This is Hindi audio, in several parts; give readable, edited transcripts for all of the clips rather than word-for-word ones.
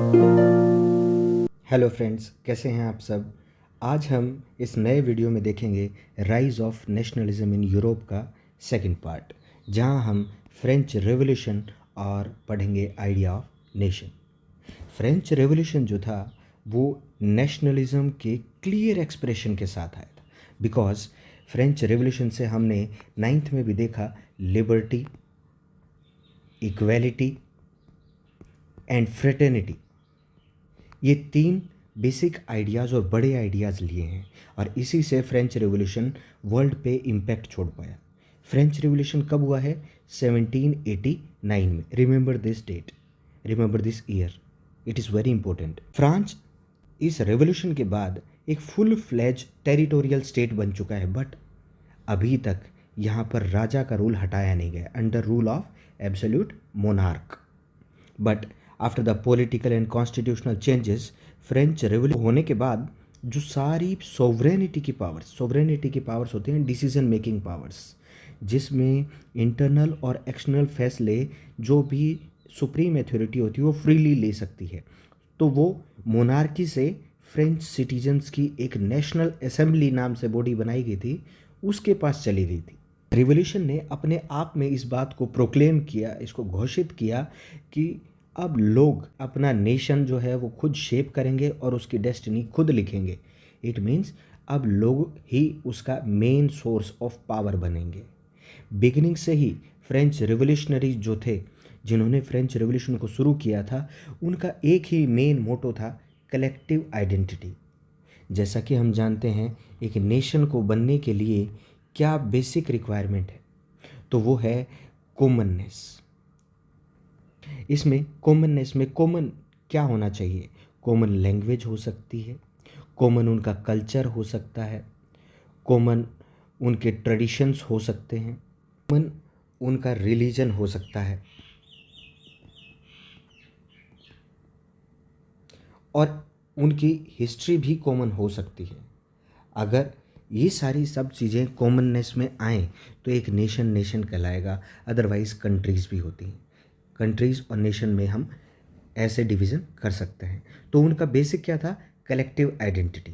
हेलो फ्रेंड्स, कैसे हैं आप सब। आज हम इस नए वीडियो में देखेंगे rise of nationalism in Europe का सेकंड पार्ट, जहां हम फ्रेंच रेवोल्यूशन और पढ़ेंगे idea of nation. French revolution जो था वो नेशनलिज्म के क्लियर एक्सप्रेशन के साथ आया था, बिकॉज फ्रेंच रेवोल्यूशन से हमने 9th में भी देखा लिबर्टी, इक्वेलिटी एंड फ्रेटर्निटी, ये 3 बेसिक आइडियाज़ और बड़े आइडियाज़ लिए हैं और इसी से फ्रेंच रेवोल्यूशन वर्ल्ड पे इम्पैक्ट छोड़ पाया। फ्रेंच रेवोल्यूशन कब हुआ है? 1789 में। Remember this date, remember this year, it is very important. France इस रेवोल्यूशन के बाद एक फुल फ्लेज टेरिटोरियल स्टेट बन चुका है, बट अभी तक यहाँ पर राजा का रूल हटाया नहीं गया, under rule of absolute monarch. But after the political and constitutional changes, French revolution होने के बाद जो सारी सोवरेनिटी की पावर्स होते हैं डिसीजन मेकिंग पावर्स, जिसमें इंटरनल और एक्सटर्नल फैसले जो भी सुप्रीम अथॉरिटी होती है वो फ्रीली ले सकती है, तो वो मोनार्की से फ्रेंच सिटीजन्स की एक नेशनल असेंबली नाम से बॉडी बनाई गई थी, उसके पास चली गई थी। रिवॉल्यूशन ने अपने आप में इस बात को प्रोक्लेम किया, इसको घोषित किया कि अब लोग अपना नेशन जो है वो खुद शेप करेंगे और उसकी डेस्टिनी खुद लिखेंगे। इट मीन्स अब लोग ही उसका मेन सोर्स ऑफ पावर बनेंगे। बिगिनिंग से ही फ्रेंच रिवोल्यूशनरी जो थे, जिन्होंने फ्रेंच रिवोल्यूशन को शुरू किया था, उनका एक ही मेन मोटो था, कलेक्टिव आइडेंटिटी। जैसा कि हम जानते हैं एक नेशन को बनने के लिए क्या बेसिक रिक्वायरमेंट है, तो वो है कॉमननेस। इसमें कॉमननेस में कॉमन क्या होना चाहिए? कॉमन लैंग्वेज हो सकती है, कॉमन उनका कल्चर हो सकता है, कॉमन उनके ट्रेडिशंस हो सकते हैं, कॉमन उनका रिलीजन हो सकता है, और उनकी हिस्ट्री भी कॉमन हो सकती है। अगर ये सारी सब चीज़ें कॉमननेस में आएँ तो एक नेशन कहलाएगा, अदरवाइज़ कंट्रीज़ भी होती हैं। कंट्रीज़ और नेशन में हम ऐसे डिवीज़न कर सकते हैं। तो उनका बेसिक क्या था? Collective identity.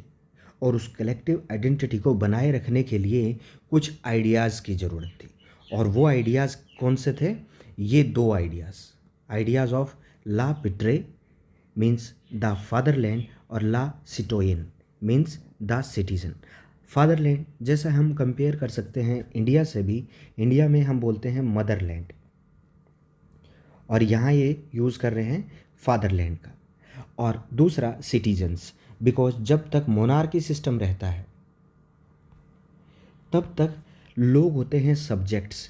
और उस कलेक्टिव आइडेंटिटी को बनाए रखने के लिए कुछ आइडियाज़ की ज़रूरत थी, और वो आइडियाज़ कौन से थे? ये 2 ideas of la patrie means the fatherland और la citoyen means the citizen. Fatherland जैसा हम कंपेयर कर सकते हैं इंडिया से भी, इंडिया में हम बोलते हैं मदरलैंड, और यहाँ ये यूज़ कर रहे हैं फादरलैंड का। और दूसरा सिटीजन्स, बिकॉज जब तक मोनार्की सिस्टम रहता है तब तक लोग होते हैं सब्जेक्ट्स,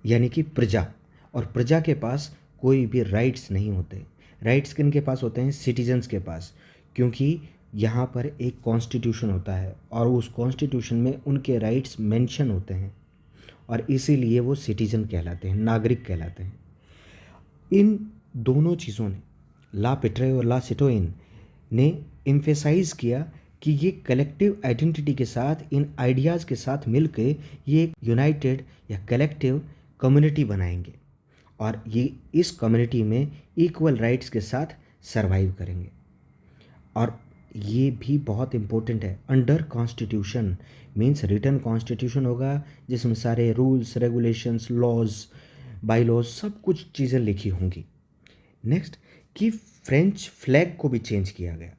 यानी कि प्रजा, और प्रजा के पास कोई भी राइट्स नहीं होते। राइट्स किन के पास होते हैं? सिटीजन्स के पास, क्योंकि यहाँ पर एक कॉन्स्टिट्यूशन होता है और उस कॉन्स्टिट्यूशन में उनके राइट्स मेंशन होते हैं, और इसीलिए वो सिटीजन कहलाते हैं, नागरिक कहलाते हैं। इन दोनों चीज़ों ने, ला पिट्रे और ला सिटोइन ने एम्फेसाइज किया कि ये कलेक्टिव आइडेंटिटी के साथ, इन आइडियाज़ के साथ मिलके ये एक यूनाइटेड या कलेक्टिव कम्युनिटी बनाएंगे, और ये इस कम्युनिटी में इक्वल राइट्स के साथ सरवाइव करेंगे। और ये भी बहुत इम्पोर्टेंट है, under constitution means written constitution होगा, जिसमें सारे rules, regulations, laws, by laws, सब कुछ चीज़ें लिखी होंगी। नेक्स्ट, कि फ्रेंच फ्लैग को भी चेंज किया गया।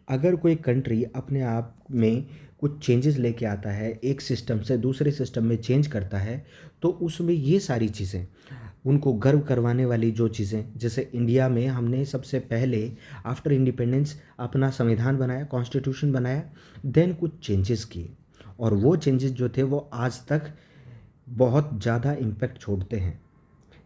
अगर कोई कंट्री अपने आप में कुछ चेंजेस लेके आता है, एक सिस्टम से दूसरे सिस्टम में चेंज करता है, तो उसमें ये सारी चीज़ें उनको गर्व करवाने वाली जो चीज़ें, जैसे इंडिया में हमने सबसे पहले आफ्टर इंडिपेंडेंस अपना संविधान बनाया, कॉन्स्टिट्यूशन बनाया, देन कुछ चेंजेस किए, और वो चेंजेस जो थे वो आज तक बहुत ज़्यादा इम्पैक्ट छोड़ते हैं।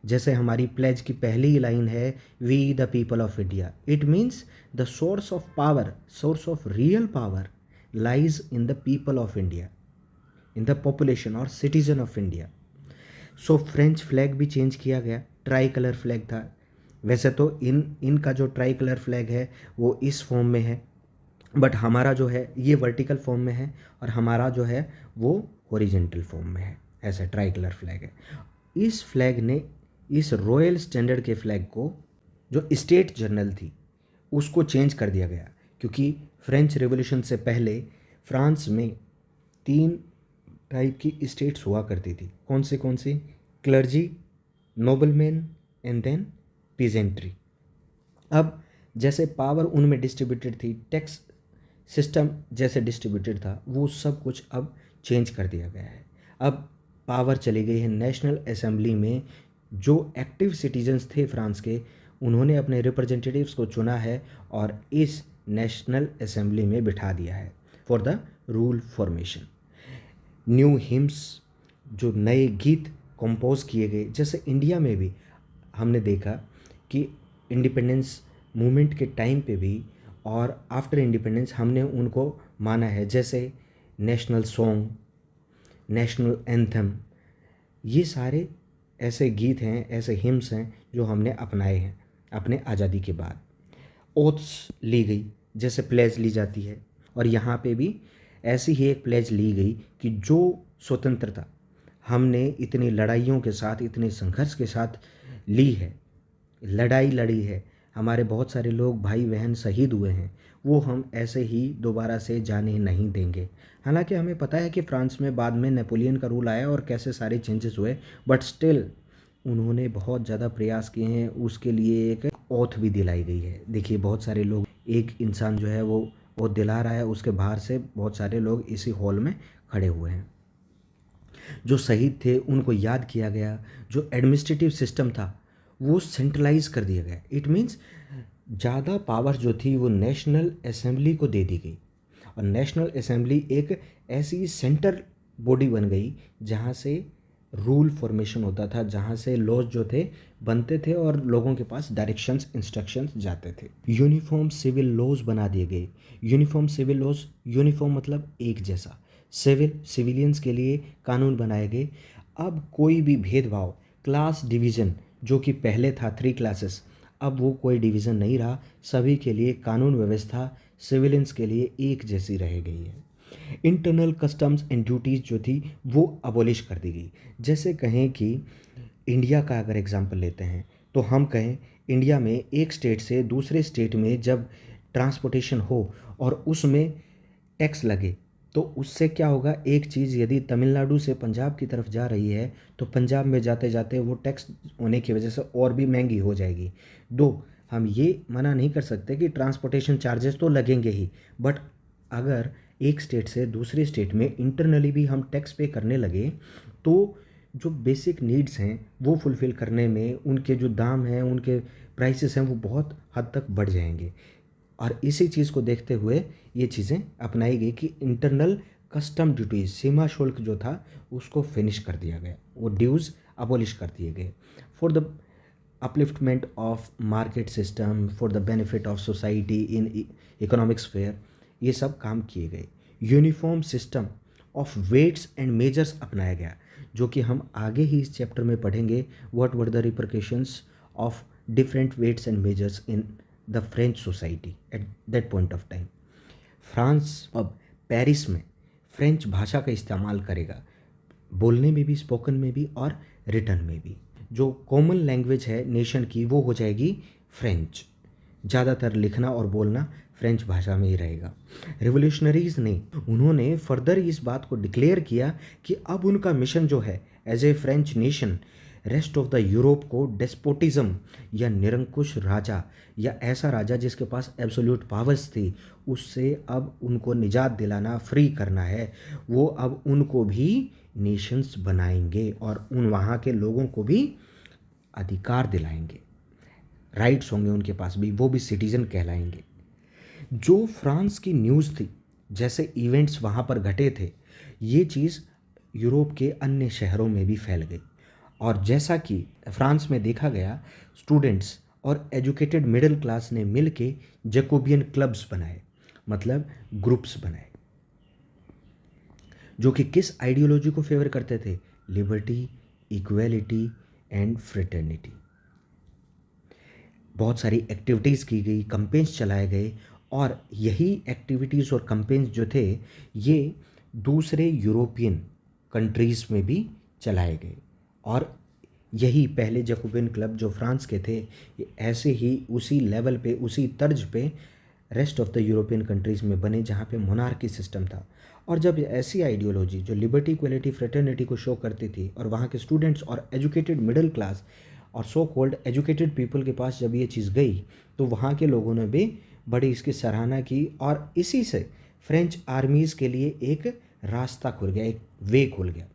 जैसे हमारी प्लेज की पहली ही लाइन है, we the people of India. It means the source of power, source of real power lies in the people of India, in the population और citizen of India. So French flag भी चेंज किया गया, ट्राई कलर फ्लैग था। वैसे तो इनका जो ट्राई कलर फ्लैग है वो इस फॉर्म में है, बट हमारा जो है ये वर्टिकल फॉर्म में है, और हमारा जो है वो हॉरिजेंटल फॉर्म में है, ऐसा ट्राई कलर फ्लैग है। इस फ्लैग ने, इस रॉयल स्टैंडर्ड के फ्लैग को, जो स्टेट जनरल थी, उसको चेंज कर दिया गया, क्योंकि फ्रेंच रेवोल्यूशन से पहले फ्रांस में 3 टाइप की स्टेट्स हुआ करती थी। कौन सी? Clergy, nobleman and then peasantry. अब जैसे पावर उनमें डिस्ट्रीब्यूटेड थी, टैक्स सिस्टम जैसे डिस्ट्रीब्यूटेड था, वो सब कुछ अब चेंज कर दिया गया है। अब पावर चली गई है नेशनल असेंबली में। जो एक्टिव सिटीजन्स थे फ्रांस के, उन्होंने अपने रिप्रेजेंटेटिव्स को चुना है और इस नेशनल असेंबली में बिठा दिया है for the rule formation. New hymns, जो नए गीत कंपोज किए गए, जैसे इंडिया में भी हमने देखा कि इंडिपेंडेंस मूवमेंट के टाइम पे भी और आफ्टर इंडिपेंडेंस हमने उनको माना है, जैसे नेशनल सॉन्ग, नेशनल एंथम, ये सारे ऐसे गीत हैं, ऐसे हिम्स हैं जो हमने अपनाए हैं अपने आज़ादी के बाद। ओथ्स ली गई, जैसे प्लेज ली जाती है, और यहाँ पे भी ऐसी ही एक प्लेज ली गई कि जो स्वतंत्रता हमने इतनी लड़ाइयों के साथ, इतने संघर्ष के साथ ली है, लड़ाई लड़ी है, हमारे बहुत सारे लोग भाई बहन शहीद हुए हैं, वो हम ऐसे ही दोबारा से जाने नहीं देंगे। हालांकि हमें पता है कि फ्रांस में बाद में नेपोलियन का रूल आया और कैसे सारे चेंजेस हुए, बट स्टिल उन्होंने बहुत ज़्यादा प्रयास किए हैं। उसके लिए एक ओथ भी दिलाई गई है। देखिए बहुत सारे लोग, एक इंसान जो है वो ओथ दिला रहा है, उसके बाहर से बहुत सारे लोग इसी हॉल में खड़े हुए हैं। जो शहीद थे उनको याद किया गया। जो एडमिनिस्ट्रेटिव सिस्टम था वो सेंट्रलाइज कर दिया गया। इट मीन्स ज़्यादा पावर जो थी वो नेशनल असेंबली को दे दी गई, और नेशनल असेंबली एक ऐसी सेंटर बॉडी बन गई जहाँ से रूल फॉर्मेशन होता था, जहाँ से लॉज जो थे बनते थे और लोगों के पास डायरेक्शंस, इंस्ट्रक्शंस जाते थे। यूनिफॉर्म सिविल लॉज बना दिए गए। यूनिफॉर्म सिविल लॉज, यूनिफॉर्म मतलब एक जैसा, सिविलियंस के लिए कानून बनाए गए। अब कोई भी भेदभाव, क्लास डिवीज़न जो कि पहले था 3 क्लासेस, अब वो कोई डिवीज़न नहीं रहा। सभी के लिए कानून व्यवस्था सिविलियंस के लिए एक जैसी रह गई है। इंटरनल कस्टम्स एंड ड्यूटीज़ जो थी वो अबॉलिश कर दी गई। जैसे कहें कि इंडिया का अगर एग्जांपल लेते हैं, तो हम कहें इंडिया में एक स्टेट से दूसरे स्टेट में जब ट्रांसपोर्टेशन हो और उसमें टैक्स लगे, तो उससे क्या होगा, एक चीज़ यदि तमिलनाडु से पंजाब की तरफ जा रही है तो पंजाब में जाते जाते वो टैक्स होने की वजह से और भी महंगी हो जाएगी। हम ये मना नहीं कर सकते कि ट्रांसपोर्टेशन चार्जेस तो लगेंगे ही, बट अगर एक स्टेट से दूसरे स्टेट में इंटरनली भी हम टैक्स पे करने लगे तो जो बेसिक नीड्स हैं वो फुलफ़िल करने में उनके जो दाम हैं, उनके प्राइसेस हैं, वो बहुत हद तक बढ़ जाएंगे। और इसी चीज़ को देखते हुए ये चीज़ें अपनाई गई कि इंटरनल कस्टम ड्यूटीज़, सीमा शुल्क जो था उसको फिनिश कर दिया गया, वो ड्यूज़ अबॉलिश कर दिए गए for the upliftment of market system, for the benefit of society in economic sphere, ये सब काम किए गए। Uniform system of weights and measures अपनाया गया, जो कि हम आगे ही इस चैप्टर में पढ़ेंगे। What were the repercussions of different weights and measures in the French society at that point of time. France अब पेरिस में फ्रेंच भाषा का इस्तेमाल करेगा, बोलने में भी, स्पोकन में भी और रिटन में भी। जो कॉमन लैंग्वेज है नेशन की वो हो जाएगी फ्रेंच। ज़्यादातर लिखना और बोलना फ्रेंच भाषा में ही रहेगा। रिवोल्यूशनरीज ने उन्होंने फर्दर इस बात को डिक्लेयर किया कि अब उनका मिशन जो है as a French nation, rest of the Europe को डेस्पोटिज्म या निरंकुश राजा या ऐसा राजा जिसके पास एब्सोल्यूट पावर्स थी, उससे अब उनको निजात दिलाना, फ्री करना है। वो अब उनको भी नेशंस बनाएंगे और उन वहाँ के लोगों को भी अधिकार दिलाएंगे, राइट्स होंगे उनके पास भी, वो भी सिटीजन कहलाएंगे। जो फ्रांस की न्यूज़ थी, जैसे इवेंट्स वहाँ पर घटे थे, ये चीज़ यूरोप के अन्य शहरों में भी फैल गई। और जैसा कि फ्रांस में देखा गया, स्टूडेंट्स और एजुकेटेड मिडिल क्लास ने मिल के जैकोबियन क्लब्स बनाए, मतलब ग्रुप्स बनाए, जो कि किस आइडियोलॉजी को फेवर करते थे, लिबर्टी, इक्वेलिटी एंड फ्रेटर्निटी। बहुत सारी एक्टिविटीज़ की गई, कैंपेन्स चलाए गए, और यही एक्टिविटीज़ और कैंपेन्स जो थे ये दूसरे यूरोपियन कंट्रीज़ में भी चलाए गए। और यही पहले जैकोबिन क्लब जो फ्रांस के थे, ये ऐसे ही उसी लेवल पे, उसी तर्ज पे rest of the European countries में बने जहाँ पे मोनार्की सिस्टम था। और जब ऐसी आइडियोलॉजी जो लिबर्टी, इक्वलिटी, फ्रेटर्निटी को शो करती थी और वहाँ के स्टूडेंट्स और एजुकेटेड मिडिल क्लास और सो कॉल्ड एजुकेटेड पीपल के पास जब ये चीज़ गई, तो वहाँ के लोगों ने भी बड़ी इसकी सराहना की और इसी से फ्रेंच आर्मीज़ के लिए एक रास्ता खुल गया, एक वे खुल गया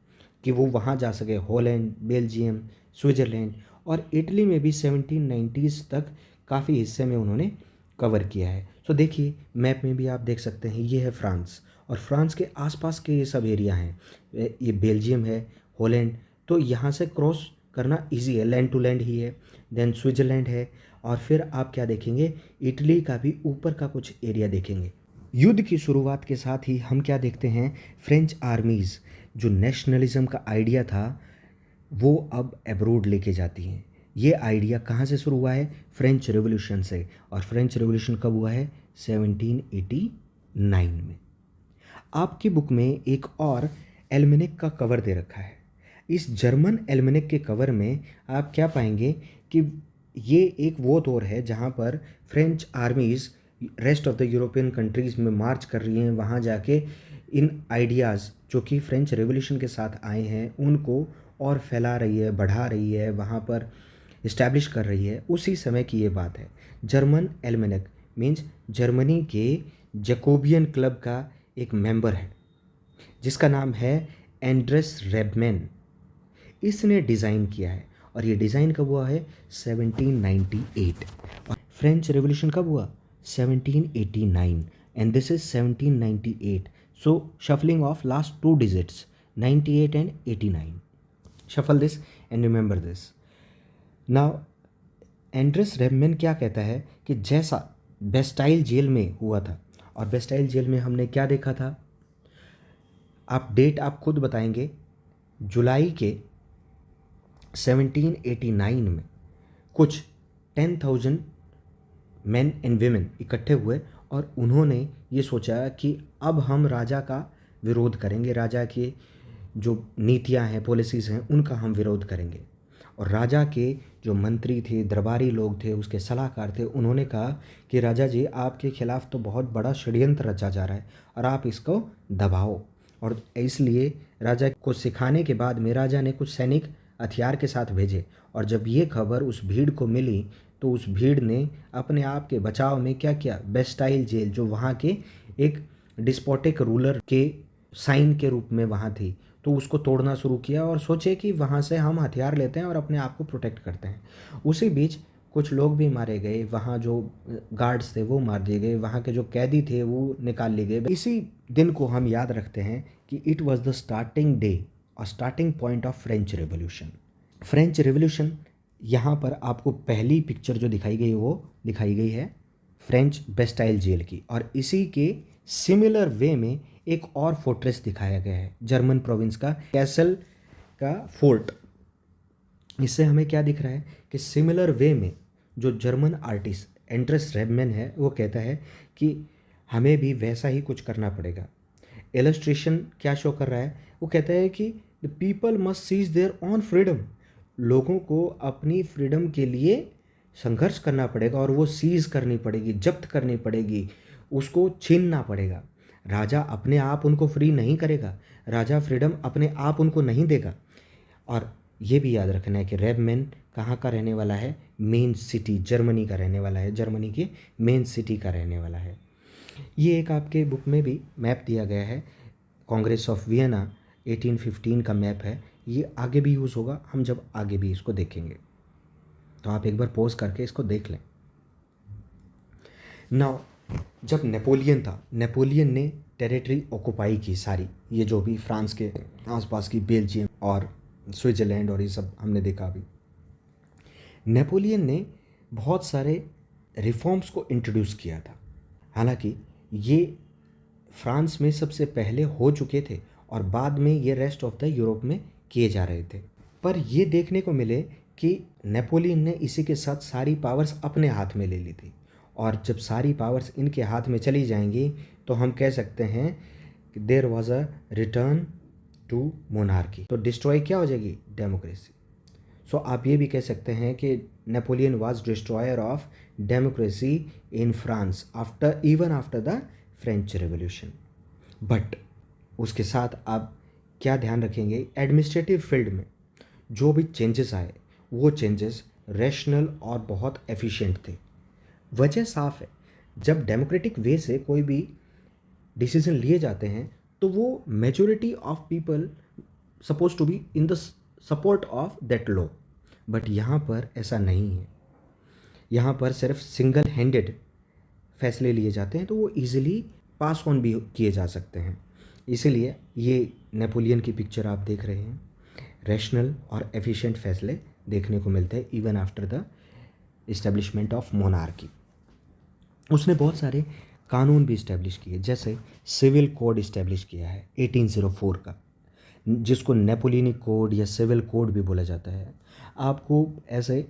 कि वो वहाँ जा सके। हॉलैंड, बेल्जियम, स्विट्ज़रलैंड और इटली में भी 1790s तक काफ़ी हिस्से में उन्होंने कवर किया है। सो देखिए मैप में भी आप देख सकते हैं, ये है फ्रांस और फ्रांस के आसपास के ये सब एरिया हैं। ये बेल्जियम है, हॉलैंड, तो यहाँ से क्रॉस करना इजी है, लैंड टू लैंड ही है। देन स्विट्ज़रलैंड है और फिर आप क्या देखेंगे, इटली का भी ऊपर का कुछ एरिया देखेंगे। युद्ध की शुरुआत के साथ ही हम क्या देखते हैं, फ्रेंच आर्मीज़ जो नेशनलिज्म का आइडिया था वो अब एब्रोड लेके जाती हैं। ये आइडिया कहाँ से शुरू हुआ है, फ्रेंच रेवोल्यूशन से। और फ्रेंच रेवोल्यूशन कब हुआ है, 1789 में। आपकी बुक में एक और एल्मेनिक का कवर दे रखा है। इस जर्मन एल्मेनिक के कवर में आप क्या पाएंगे कि ये एक वो दौर है जहाँ पर French armies rest of the European countries में मार्च कर रही हैं, वहाँ जाके इन आइडियाज़ जो कि फ्रेंच रेवोल्यूशन के साथ आए हैं उनको और फैला रही है, बढ़ा रही है, वहाँ पर इस्टेब्लिश कर रही है। उसी समय की ये बात है। जर्मन एल्मेनिक मीन्स जर्मनी के जैकोबियन क्लब का एक मेंबर है जिसका नाम है एंड्रेस रेबमैन। इसने डिज़ाइन किया है और ये डिज़ाइन कब हुआ है, 1798। और फ्रेंच रेवोल्यूशन कब हुआ, 1789 and this is 1798। So shuffling of last 2 digits 98 and 89। Shuffle this and remember this. Now Andreas Rebmann क्या कहता है कि जैसा बेस्टाइल जेल में हुआ था, और बेस्टाइल जेल में हमने क्या देखा था, आप डेट आप खुद बताएंगे, जुलाई के 1789 में कुछ 10,000 मेन एंड वीमेन इकट्ठे हुए और उन्होंने ये सोचा कि अब हम राजा का विरोध करेंगे, राजा के जो नीतियां हैं, पॉलिसीज़ हैं, उनका हम विरोध करेंगे। और राजा के जो मंत्री थे, दरबारी लोग थे, उसके सलाहकार थे, उन्होंने कहा कि राजा जी आपके खिलाफ़ तो बहुत बड़ा षड्यंत्र रचा जा रहा है और आप इसको दबाओ। और इसलिए राजा को सिखाने के बाद में राजा ने कुछ सैनिक हथियार के साथ भेजे। और जब ये खबर उस भीड़ को मिली तो उस भीड़ ने अपने आप के बचाव में क्या किया, बेस्टाइल जेल जो वहाँ के एक डिस्पोटिक रूलर के साइन के रूप में वहाँ थी, तो उसको तोड़ना शुरू किया और सोचे कि वहाँ से हम हथियार लेते हैं और अपने आप को प्रोटेक्ट करते हैं। उसी बीच कुछ लोग भी मारे गए, वहाँ जो गार्ड्स थे वो मार दिए गए, वहाँ के जो कैदी थे वो निकाल लिए गए। इसी दिन को हम याद रखते हैं कि it was the starting day और starting point of French revolution. French revolution यहाँ पर आपको पहली पिक्चर जो दिखाई गई वो दिखाई गई है फ्रेंच बेस्टाइल जेल की, और इसी के सिमिलर वे में एक और फोर्ट्रेस दिखाया गया है, जर्मन प्रोविंस का कैसल का फोर्ट। इससे हमें क्या दिख रहा है कि सिमिलर वे में जो जर्मन आर्टिस्ट एंड्रेस रेबमैन है वो कहता है कि हमें भी वैसा ही कुछ करना पड़ेगा। इलस्ट्रेशन क्या शो कर रहा है, वो कहता है कि the people must seize their own freedom, लोगों को अपनी फ्रीडम के लिए संघर्ष करना पड़ेगा और वो सीज करनी पड़ेगी, जब्त करनी पड़ेगी, उसको छीनना पड़ेगा। राजा अपने आप उनको फ्री नहीं करेगा, राजा फ्रीडम अपने आप उनको नहीं देगा। और ये भी याद रखना है कि रेबमैन कहाँ का रहने वाला है, मेन सिटी जर्मनी का रहने वाला है, जर्मनी के मेन सिटी का रहने वाला है। ये एक आपके बुक में भी मैप दिया गया है, कांग्रेस ऑफ वियना 1815 का मैप है। ये आगे भी यूज़ होगा, हम जब आगे भी इसको देखेंगे, तो आप एक बार पॉज करके इसको देख लें। नाउ जब नेपोलियन था, नेपोलियन ने टेरिटरी ऑक्युपाई की सारी, ये जो भी फ्रांस के आसपास की बेल्जियम और स्विट्ज़रलैंड और ये सब हमने देखा अभी। नेपोलियन ने बहुत सारे रिफॉर्म्स को इंट्रोड्यूस किया था, हालांकि ये फ्रांस में सबसे पहले हो चुके थे और बाद में ये रेस्ट ऑफ द यूरोप में किए जा रहे थे। पर ये देखने को मिले कि नेपोलियन ने इसी के साथ सारी पावर्स अपने हाथ में ले ली थी, और जब सारी पावर्स इनके हाथ में चली जाएंगी तो हम कह सकते हैं कि there was a return to monarchy. तो डिस्ट्रॉय क्या हो जाएगी, डेमोक्रेसी। सो आप ये भी कह सकते हैं कि Napoleon was destroyer of democracy in France after the French revolution. But उसके साथ आप क्या ध्यान रखेंगे, एडमिनिस्ट्रेटिव फील्ड में जो भी चेंजेस आए वो चेंजेस रैशनल और बहुत एफिशिएंट थे। वजह साफ है, जब डेमोक्रेटिक वे से कोई भी डिसीजन लिए जाते हैं तो वो majority of people suppose to be in the support of that law. But यहाँ पर ऐसा नहीं है, यहाँ पर सिर्फ सिंगल हैंडेड फैसले लिए जाते हैं तो वो इजीली पास ऑन भी किए जा सकते हैं। इसीलिए ये नेपोलियन की पिक्चर आप देख रहे हैं, रैशनल और एफिशिएंट फैसले देखने को मिलते हैं even after the establishment of monarchy. उसने बहुत सारे कानून भी इस्टेब्लिश किए, जैसे सिविल कोड इस्टेब्लिश किया है 1804 का, जिसको नेपोलियनिक कोड या सिविल कोड भी बोला जाता है। आपको ऐसे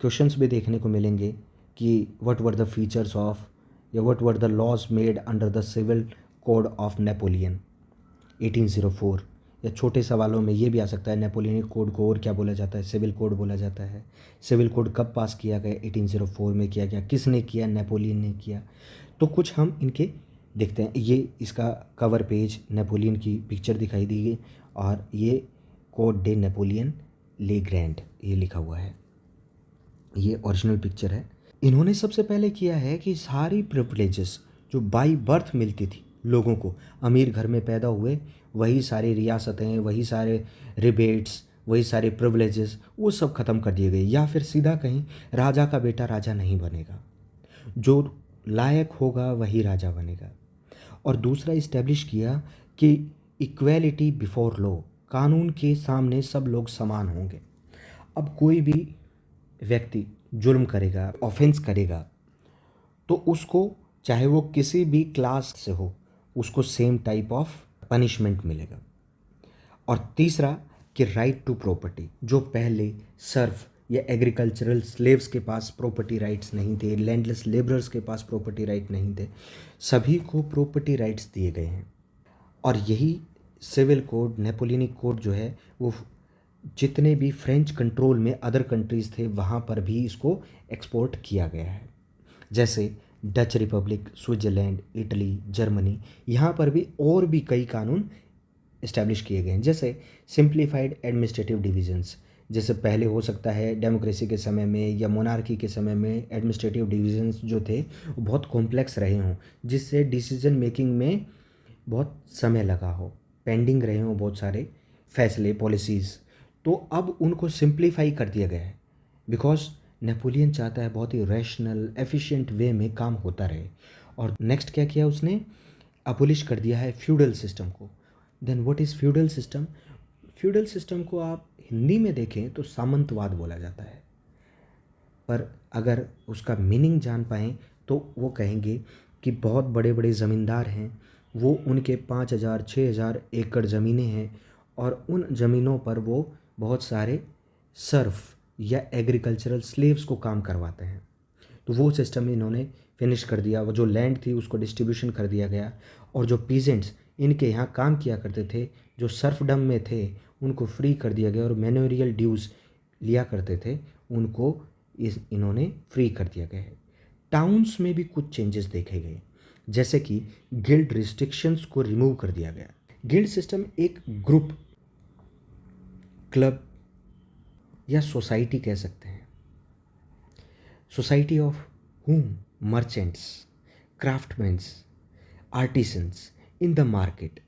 क्वेश्चंस भी देखने को मिलेंगे कि what were the features of या what were the laws made under the civil code of Napoleon 1804। या छोटे सवालों में ये भी आ सकता है नेपोलियनिक कोड को और क्या बोला जाता है, सिविल कोड बोला जाता है। सिविल कोड कब पास किया गया, 1804 में किया गया, किसने किया, नेपोलियन ने किया। तो कुछ हम इनके देखते हैं। ये इसका कवर पेज नेपोलियन की पिक्चर दिखाई दी गई और ये कोड डे नेपोलियन ले ग्रैंड ये लिखा हुआ है, ये ओरिजिनल पिक्चर है। इन्होंने सबसे पहले किया है कि सारी प्रिविलेजेस जो बाई बर्थ मिलती थी लोगों को, अमीर घर में पैदा हुए वही सारी रियासतें, वही सारे रिबेट्स, वही सारे प्रिविलेजेस, वो सब ख़त्म कर दिए गए। या फिर सीधा कहीं राजा का बेटा राजा नहीं बनेगा, जो लायक होगा वही राजा बनेगा। और दूसरा इस्टेब्लिश किया कि इक्वेलिटी बिफोर लॉ, कानून के सामने सब लोग समान होंगे। अब कोई भी व्यक्ति जुर्म करेगा, ऑफेंस करेगा, तो उसको चाहे वो किसी भी क्लास से हो उसको सेम टाइप ऑफ पनिशमेंट मिलेगा। और तीसरा कि राइट टू प्रॉपर्टी, जो पहले सर्फ या एग्रीकल्चरल स्लेव्स के पास प्रॉपर्टी राइट्स नहीं थे, लैंडलेस लेबरर्स के पास प्रॉपर्टी राइट नहीं थे, सभी को प्रॉपर्टी राइट्स दिए गए हैं। और यही सिविल कोड, नेपोलियनिक कोड जो है वो जितने भी फ्रेंच कंट्रोल में अदर कंट्रीज़ थे वहाँ पर भी इसको एक्सपोर्ट किया गया है। जैसे Dutch Republic, Switzerland, Italy, Germany, यहाँ पर भी और भी कई कानून इस्टेब्लिश किए गए हैं। जैसे सिंप्लीफाइड एडमिनिस्ट्रेटिव डिविजन्स, जैसे पहले हो सकता है डेमोक्रेसी के समय में या मोनार्की के समय में एडमिनिस्ट्रेटिव डिविजन्स जो थे वो बहुत कॉम्प्लेक्स रहे हों, जिससे डिसीजन मेकिंग में बहुत समय लगा हो, पेंडिंग रहे हों बहुत सारे फैसले, पॉलिसीज़। तो अब उनको सिंप्लीफाई कर दिया गया है, बिकॉज नेपोलियन चाहता है बहुत ही रैशनल एफिशिएंट वे में काम होता रहे। और नेक्स्ट क्या किया उसने, अबोलिश कर दिया है फ्यूडल सिस्टम को। Then what is feudal system? Feudal system को आप हिंदी में देखें तो सामंतवाद बोला जाता है, पर अगर उसका मीनिंग जान पाएँ तो वो कहेंगे कि बहुत बड़े बड़े ज़मींदार हैं, वो उनके 5,000 6,000 एकड़ ज़मीनें हैं और उन ज़मीनों पर वो बहुत सारे सर्फ या एग्रीकल्चरल स्लेव्स को काम करवाते हैं। तो वो सिस्टम इन्होंने फिनिश कर दिया। वो जो लैंड थी उसको डिस्ट्रीब्यूशन कर दिया गया और जो पीजेंट्स इनके यहाँ काम किया करते थे, जो सर्फडम में थे, उनको फ्री कर दिया गया और मैन्योरियल ड्यूज़ लिया करते थे उनको इन्होंने फ्री कर दिया गया है। टाउन्स में भी कुछ चेंजेस देखे गए, जैसे कि गिल्ड रिस्ट्रिक्शंस को रिमूव कर दिया गया। गिल्ड सिस्टम एक ग्रुप, क्लब या सोसाइटी कह सकते हैं। Society of whom merchants, craftsmans, artisans in the market.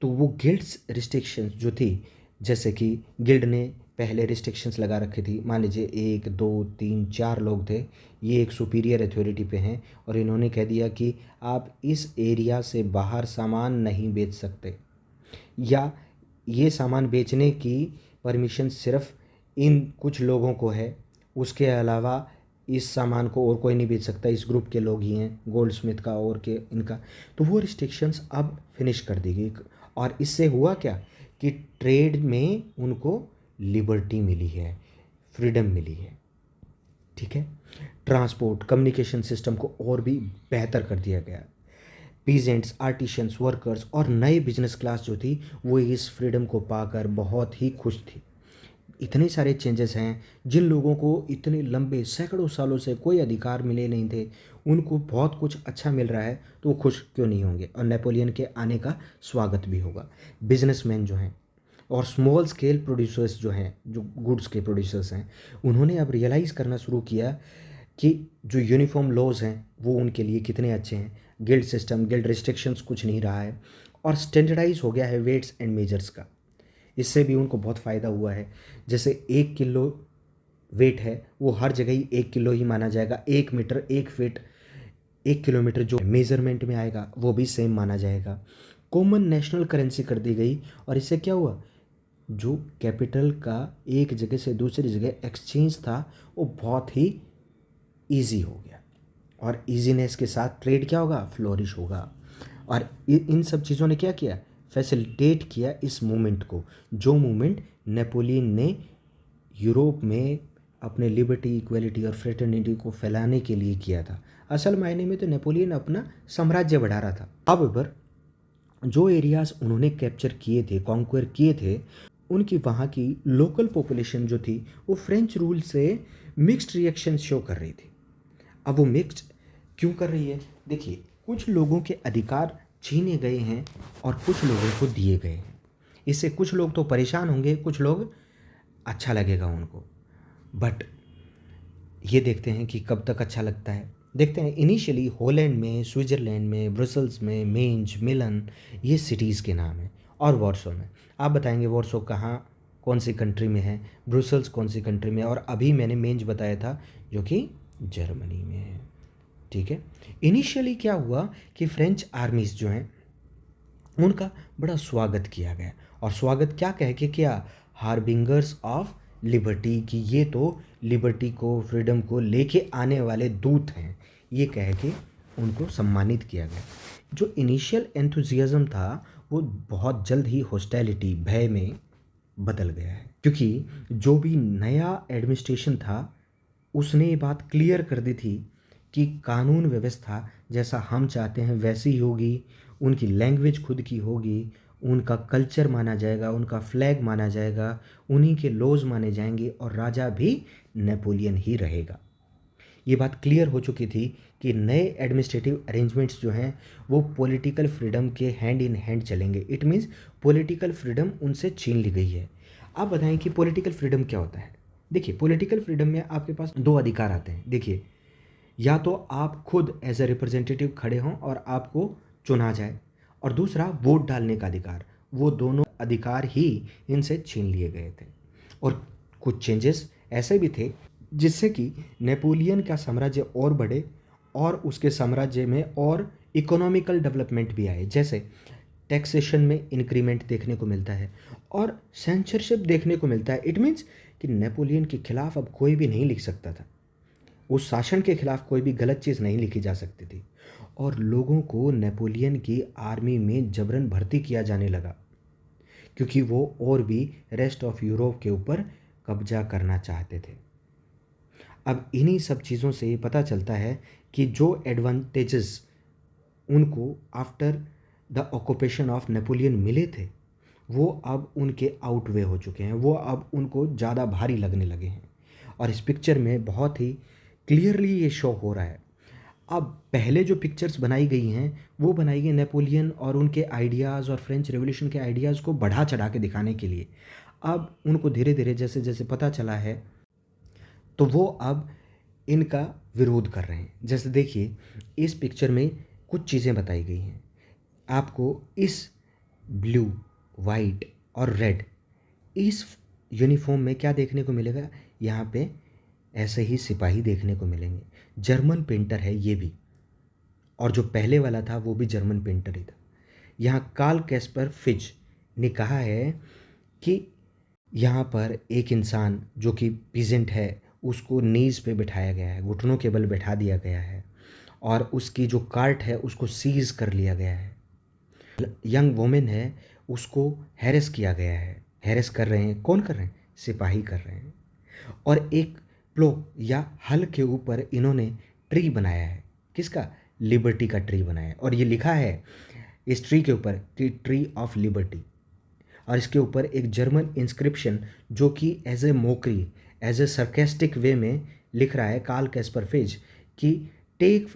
तो वो गिल्ड्स रिस्ट्रिक्शंस जो थी, जैसे कि गिल्ड ने पहले रिस्ट्रिक्शंस लगा रखी थी, मान लीजिए 1 2 3 4 लोग थे, ये एक सुपीरियर अथॉरिटी पे हैं और इन्होंने कह दिया कि आप इस एरिया से बाहर सामान नहीं बेच सकते, या ये सामान बेचने की परमिशन सिर्फ इन कुछ लोगों को है, उसके अलावा इस सामान को और कोई नहीं बेच सकता, इस ग्रुप के लोग ही हैं, गोल्ड स्मिथ का और के इनका। तो वो रिस्ट्रिक्शंस अब फिनिश कर दी गई और इससे हुआ क्या कि ट्रेड में उनको लिबर्टी मिली है, फ्रीडम मिली है। ठीक है, ट्रांसपोर्ट, कम्युनिकेशन सिस्टम को और भी बेहतर कर दिया गया। पीजेंट्स, आर्टिशंस, वर्कर्स और नए बिजनेस क्लास जो थी वो इस फ्रीडम को पाकर बहुत ही खुश थी। इतने सारे चेंजेस हैं। जिन लोगों को इतने लंबे सैकड़ों सालों से कोई अधिकार मिले नहीं थे, उनको बहुत कुछ अच्छा मिल रहा है, तो वो खुश क्यों नहीं होंगे, और नेपोलियन के आने का स्वागत भी होगा। बिजनेसमैन जो हैं और स्मॉल स्केल प्रोड्यूसर्स जो हैं, जो गुड्स के प्रोड्यूसर्स हैं, उन्होंने अब रियलाइज़ करना शुरू किया कि जो यूनिफॉर्म लॉज हैं वो उनके लिए कितने अच्छे हैं। गिल्ड सिस्टम, गिल्ड रिस्ट्रिक्शंस कुछ नहीं रहा है, और स्टैंडर्डाइज हो गया है वेट्स एंड मेजर्स का। इससे भी उनको बहुत फ़ायदा हुआ है। जैसे 1 किलो वेट है, वो हर जगह ही 1 किलो ही माना जाएगा। 1 मीटर 1 फीट 1 किलोमीटर जो मेज़रमेंट में आएगा वो भी सेम माना जाएगा। कॉमन नेशनल करेंसी कर दी गई, और इससे क्या हुआ, जो कैपिटल का एक जगह से दूसरी जगह एक्सचेंज था वो बहुत ही ईजी हो गया, और ईजीनेस के साथ ट्रेड क्या होगा, फ्लोरिश होगा। और इन सब चीज़ों ने क्या किया, फैसिलिटेट किया इस मूवमेंट को, जो मूवमेंट नेपोलियन ने यूरोप में अपने लिबर्टी, इक्वलिटी और फ्रेटर्निटी को फैलाने के लिए किया था। असल मायने में तो नेपोलियन अपना साम्राज्य बढ़ा रहा था। हाउएवर, जो एरियाज़ उन्होंने कैप्चर किए थे, कॉन्क्वेर किए थे, उनकी वहाँ की लोकल पॉपुलेशन जो थी वो फ्रेंच रूल से मिक्स्ड रिएक्शन शो कर रही थी। अब वो मिक्स्ड क्यों कर रही है, देखिए, कुछ लोगों के अधिकार छीने गए हैं और कुछ लोगों को दिए गए हैं। इससे कुछ लोग तो परेशान होंगे, कुछ लोग अच्छा लगेगा उनको। बट ये देखते हैं कि कब तक अच्छा लगता है। देखते हैं, इनिशियली हॉलैंड में, स्विट्ज़रलैंड में, ब्रुसेल्स में, मेंज, मिलन, ये सिटीज़ के नाम हैं, और वॉर्सो में। आप बताएंगे वॉर्सो कहाँ, कौन सी कंट्री में है, ब्रुसेल्स कौन सी कंट्री में है, और अभी मैंने मेंज बताया था जो कि जर्मनी में है। ठीक है। इनिशियली क्या हुआ कि फ्रेंच आर्मीज़ जो हैं उनका बड़ा स्वागत किया गया, और स्वागत क्या कह के किया, हार्बिंगर्स ऑफ लिबर्टी, की ये तो लिबर्टी को, फ्रीडम को लेके आने वाले दूत हैं, ये कह के उनको सम्मानित किया गया। जो इनिशियल एंथुजियाज्म था वो बहुत जल्द ही हॉस्टिलिटी, भय में बदल गया है, क्योंकि जो भी नया एडमिनिस्ट्रेशन था उसने ये बात क्लियर कर दी थी कि कानून व्यवस्था जैसा हम चाहते हैं वैसी ही होगी, उनकी लैंग्वेज खुद की होगी, उनका कल्चर माना जाएगा, उनका फ्लैग माना जाएगा, उन्हीं के लॉज माने जाएंगे, और राजा भी नेपोलियन ही रहेगा। ये बात क्लियर हो चुकी थी कि नए एडमिनिस्ट्रेटिव अरेंजमेंट्स जो हैं वो पॉलिटिकल फ्रीडम के हैंड इन हैंड चलेंगे। इट मीन्स पॉलिटिकल फ्रीडम उनसे छीन ली गई है। आप बताएं कि पॉलिटिकल फ्रीडम क्या होता है। देखिए, पॉलिटिकल फ्रीडम में आपके पास दो अधिकार आते हैं। देखिए, या तो आप खुद एज ए रिप्रेजेंटेटिव खड़े हों और आपको चुना जाए, और दूसरा वोट डालने का अधिकार। वो दोनों अधिकार ही इनसे छीन लिए गए थे। और कुछ चेंजेस ऐसे भी थे जिससे कि नेपोलियन का साम्राज्य और बढ़े, और उसके साम्राज्य में और इकोनॉमिकल डेवलपमेंट भी आए। जैसे टैक्सेशन में इंक्रीमेंट देखने को मिलता है, और सेंसरशिप देखने को मिलता है। इट मीन्स कि नेपोलियन के खिलाफ अब कोई भी नहीं लिख सकता था, उस शासन के खिलाफ कोई भी गलत चीज़ नहीं लिखी जा सकती थी, और लोगों को नेपोलियन की आर्मी में जबरन भर्ती किया जाने लगा, क्योंकि वो और भी रेस्ट ऑफ यूरोप के ऊपर कब्जा करना चाहते थे। अब इन्हीं सब चीज़ों से ये पता चलता है कि जो एडवांटेजेस उनको after the occupation of Napoleon मिले थे वो अब उनके आउटवे हो चुके हैं, वो अब उनको ज़्यादा भारी लगने लगे हैं। और इस पिक्चर में बहुत ही क्लियरली ये शो हो रहा है। अब पहले जो पिक्चर्स बनाई गई हैं वो बनाई गई नेपोलियन और उनके आइडियाज़ और फ्रेंच रेवोल्यूशन के आइडियाज़ को बढ़ा चढ़ा के दिखाने के लिए। अब उनको धीरे धीरे जैसे जैसे पता चला है तो वो अब इनका विरोध कर रहे हैं। जैसे देखिए, इस पिक्चर में कुछ चीज़ें बताई गई हैं। आपको इस ब्लू, वाइट और रेड, इस यूनिफॉर्म में क्या देखने को मिलेगा, यहाँ पे ऐसे ही सिपाही देखने को मिलेंगे। जर्मन पेंटर है ये भी, और जो पहले वाला था वो भी जर्मन पेंटर ही था। यहाँ कार्ल कैस्पर फिच ने कहा है कि यहाँ पर एक इंसान जो कि पीजेंट है उसको नीज पे बिठाया गया है, घुटनों के बल बैठा दिया गया है, और उसकी जो कार्ट है उसको सीज कर लिया गया है। यंग वुमेन है उसको हैरेस किया गया है। हैरेस कर रहे हैं, कौन कर रहे हैं, सिपाही कर रहे हैं। और एक प्लो या हल के ऊपर इन्होंने ट्री बनाया है, किसका, लिबर्टी का ट्री बनाया है, और ये लिखा है इस ट्री के ऊपर ट्री ऑफ लिबर्टी। और इसके ऊपर एक जर्मन इंस्क्रिप्शन जो कि as a mockery, as a sarcastic way में लिख रहा है कार्ल कैस्पर फेज कि टेक,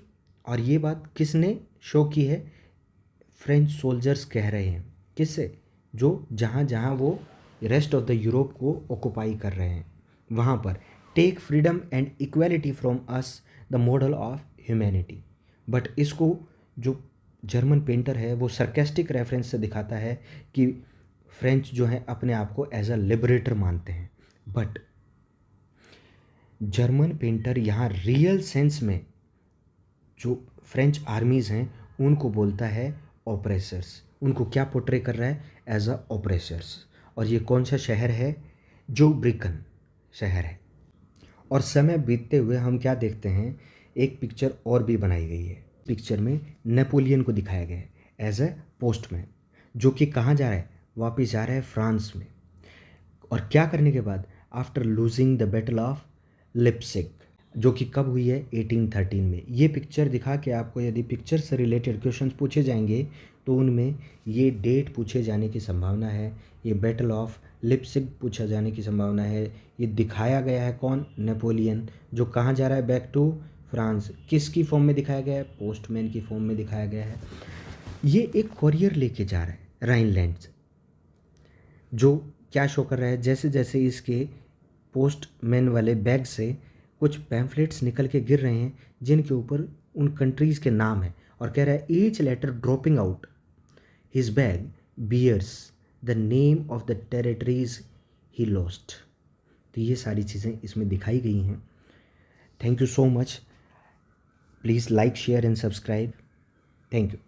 और ये बात किसने शो की है, फ्रेंच सोल्जर्स कह रहे हैं, किससे, जो जहाँ जहाँ वो रेस्ट ऑफ द यूरोप को ऑक्युपाई कर रहे हैं वहाँ पर, take freedom and equality from us the model of humanity. But इसको जो जर्मन पेंटर है वो सरकेस्टिक रेफरेंस से दिखाता है कि फ्रेंच जो है अपने आप को एज अ लिबरेटर मानते हैं, बट जर्मन पेंटर यहाँ रियल सेंस में जो फ्रेंच आर्मीज़ हैं उनको बोलता है ऑपरेसर्स, उनको क्या पोर्ट्रे कर रहा है, एज अ ऑपरेसर्स। और ये कौन सा शहर है, जो ब्रिकन शहर है। और समय बीतते हुए हम क्या देखते हैं, एक पिक्चर और भी बनाई गई है। पिक्चर में नेपोलियन को दिखाया गया है एज ए पोस्टमैन, जो कि कहाँ जा रहा है, वापस जा रहा है फ्रांस में। और क्या करने के बाद, after losing the battle of Leipzig, जो कि कब हुई है, 1813 में। ये पिक्चर दिखा के आपको यदि पिक्चर से रिलेटेड क्वेश्चंस पूछे जाएंगे तो उनमें ये डेट पूछे जाने की संभावना है, ये बैटल ऑफ लिप्सिक पूछा जाने की संभावना है। ये दिखाया गया है कौन, नेपोलियन, जो कहाँ जा रहा है, बैक टू फ्रांस। किसकी फॉर्म में दिखाया गया है, पोस्टमैन की फॉर्म में दिखाया गया है। ये एक कॉरियर लेके जा रहा है राइनलैंड से, जो क्या शो कर रहा है, जैसे जैसे इसके पोस्टमैन वाले बैग से कुछ पैम्फलेट्स निकल के गिर रहे हैं जिनके ऊपर उन कंट्रीज़ के नाम है, और कह रहा है each letter dropping out his bag bears the name of the territories he lost. तो ये सारी चीज़ें इसमें दिखाई गई हैं। Thank you so much. Please like, share and subscribe. Thank you.